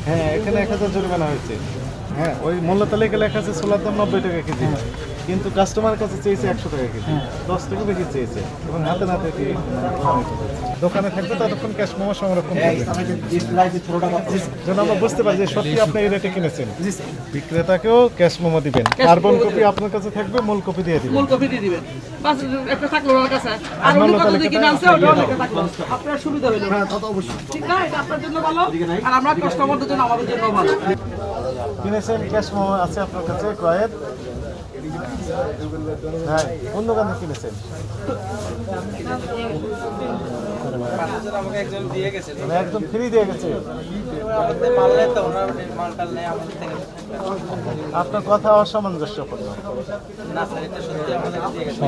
হ্যাঁ, এখানে 1000 জরিমানা হয়েছে। হ্যাঁ, ওই মূল্য তালিকায় লেখা আছে ছোলার দাম 90 টাকা কেজি, কিন্তু কাস্টমার কাছে চেয়েছে 100 টাকা কেজি, 10 টাকা বেশি চেয়েছে এবং হাতে নাতে এটি প্রমাণিত হয়েছে। দোকানে থাকবে ততক্ষণ ক্যাশ মেমো সংরক্ষণ করবে, যেন আমরা বুঝতে পারি যে সত্যি আপনি এই রেটে কিনেছেন। বিক্রেতাকেও ক্যাশ মেমো দিবেন, কার্বন কপি আপনার কাছে থাকবে, মূল কপি দিয়ে দিবেন। মূল কপি দিয়ে দিবেন, বাস একটা থাকলো ওর কাছে, আর অন্য কত দিয়ে কিনে আনছে ওটাও লেখা থাকলো, আপনার সুবিধা হলো। হ্যাঁ, তা তো অবশ্যই ঠিক না, এটা আপনার জন্য ভালো আর আমরা কাস্টমারদের জন্য আমাদের জন্য ভালো। কিনেছেন, ক্যাশ মেমো আছে আপনার কাছে ক্রয়ের। হ্যাঁ, কোন দোকান থেকে কিনেছেন? আমাকে একজন দিয়ে গেছে, মানে একদম ফ্রি দিয়ে গেছে। আমাদের মাল নেই তো, ওনার মালটা নেই আমাদের থেকে। আপনার কথা অসামঞ্জস্যপূর্ণ। না স্যার, এটা সত্যি আমাদের দিয়ে গেছে।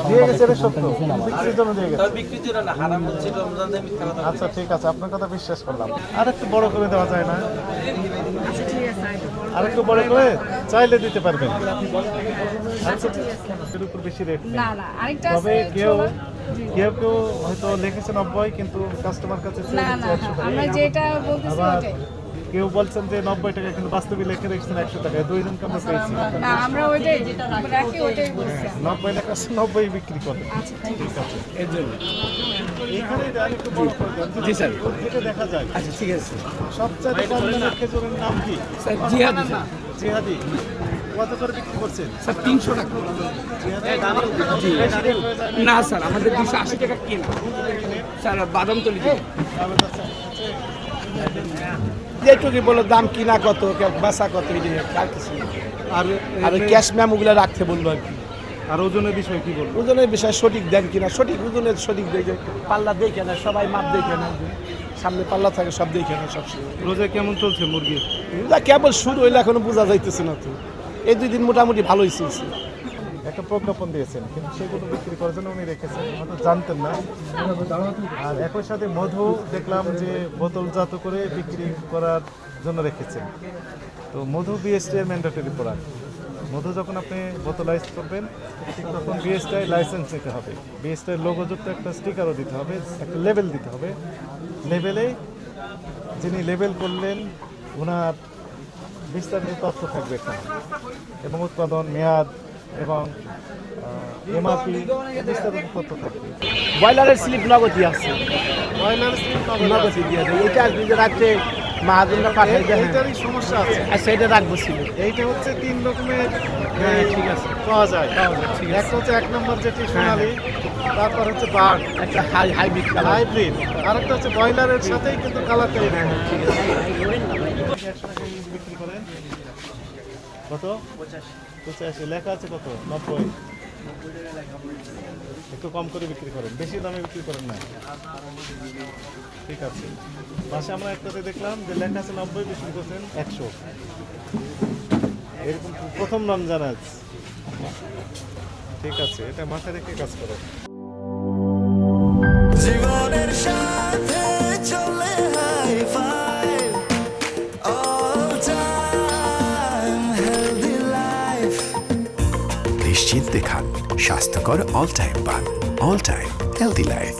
দিয়ে গেছে, এটা সত্য, বিক্রির জন্য দিয়ে গেছে। তবে বিক্রির জন্য না, হারাম হচ্ছে রমজানে মিথ্যা কথা। আচ্ছা ঠিক আছে, আপনার কথা বিশ্বাস করলাম। আর একটু বড় করে দেওয়া যায় না? আর একটু বড় করে চাইলে দিতে পারবেন। আচ্ছা, এর উপর বেশি রেট নেই। না না, আরেকটা তবে আছে কেউ ছোলা। কেউ কেউ হয়তো লিখেছে 90, কিন্তু কাস্টমার কাছে না চেয়ে না, নিচ্ছে 100 টাকা। আমরা যেটা বলতেছি আবার ওটাই। কেউ বলছেন যে 90 টাকা, কিন্তু বাস্তবে লিখে রেখেছেন 100 টাকায়। দুইজনকে আমরা পেয়েছি। না, আমরা ওইটাই রাখি, ওইটাই বলছি। 90 লেখা আছে, 90 বিক্রি করে। আচ্ছা ঠিক আছে। এর জন্য এখানে আরেকটু বড় করে দেন। জি স্যার। যেটা দেখা যায়। আচ্ছা ঠিক আছে সবচেয়ে কম দামের খেজুরের নাম কি? স্যার, জিহাদি স্যার। জিহাদি। কত করে বিক্রি করছেন? স্যার 300 টাকা। না স্যার, আমাদের 280 টাকা কিনা স্যার, বাদাম তলি যেটুকু বলো, দাম কিনা কত, বাসা কত, আর কিছু না। আর ক্যাশ ম্যামগুলো রাখতে বলবো আর কি। আর ওজনের বিষয় কি বলবো? ওজনের বিষয় সঠিক দেন কিনা, সঠিক ওজনের সঠিক দেখে, পাল্লা দেখে না, সবাই মাপ দেখে না, সামনে পাল্লা থাকে সব দেখে না সবসময়। রোজা কেমন চলছে মুরগি? যা কেবল শুরু হইলে এখনো বোঝা যাইতেছে না তো, এই 2 দিন মোটামুটি ভালোই চলছে। একটা প্রজ্ঞাপন দিয়েছেন, কিন্তু সেগুলো বিক্রি করার জন্য উনি রেখেছেন, হয়তো জানতেন না। আর একই সাথে মধু দেখলাম যে বোতলজাত করে বিক্রি করার জন্য রেখেছেন। তো মধু বিএসটি এর ম্যান্ডেটরি প্রোডাক্ট। মধু যখন আপনি বোতলাইজ করবেন, ঠিক তখন বিএসটি লাইসেন্স নিতে হবে, বিএসটি লোগোযুক্ত একটা স্টিকারও দিতে হবে, একটা লেবেল দিতে হবে। লেবেলে যিনি লেবেল করলেন ওনার বিস্তারিত তথ্য থাকবে এখানে, এবং উৎপাদন মেয়াদ এবং এমআরপি বিস্তারিত তথ্য থাকবে। ব্রয়লারের স্লিপ নগদই আছে, ব্রয়লার স্লিপ নগদই দিয়ে দেয়। এটা নিজে রাখতে মাহাজনরা পাঠাই দেয়, এইটারই সমস্যা আছে। আর সেটা রাখবো ছিল। এইটা হচ্ছে 3 রকমের হ্যাঁ ঠিক আছে, পাওয়া যায়। ঠিক আছে। একটা হচ্ছে 1 নম্বর যেটি সোনালি, তারপর হচ্ছে বাঘ একটা হাইব্রিড কালার। হাইব্রিড, আর একটা হচ্ছে ব্রয়লারের সাথেই কিন্তু কালারটাই ঠিক আছে। 100 টাকা কেজি বিক্রি করেন। কত? 85 লেখা আছে কত? 90। একটু কম করে বিক্রি করেন, বেশি দামে বিক্রি করেন না। ঠিক আছে। পাশে আমরা একটাতে দেখলাম যে লেখা আছে 90, বিক্রি করছেন 100। এরকম প্রথম রমজান আজ। ঠিক আছে, এটা মাথায় রেখে কাজ করেন। জীবনের সাথে চলে hi fi, all time healthy life. নিশ্চিন্তে খান স্বাস্থ্যকর অল টাইম পান, অল টাইম হেলদি লাইফ।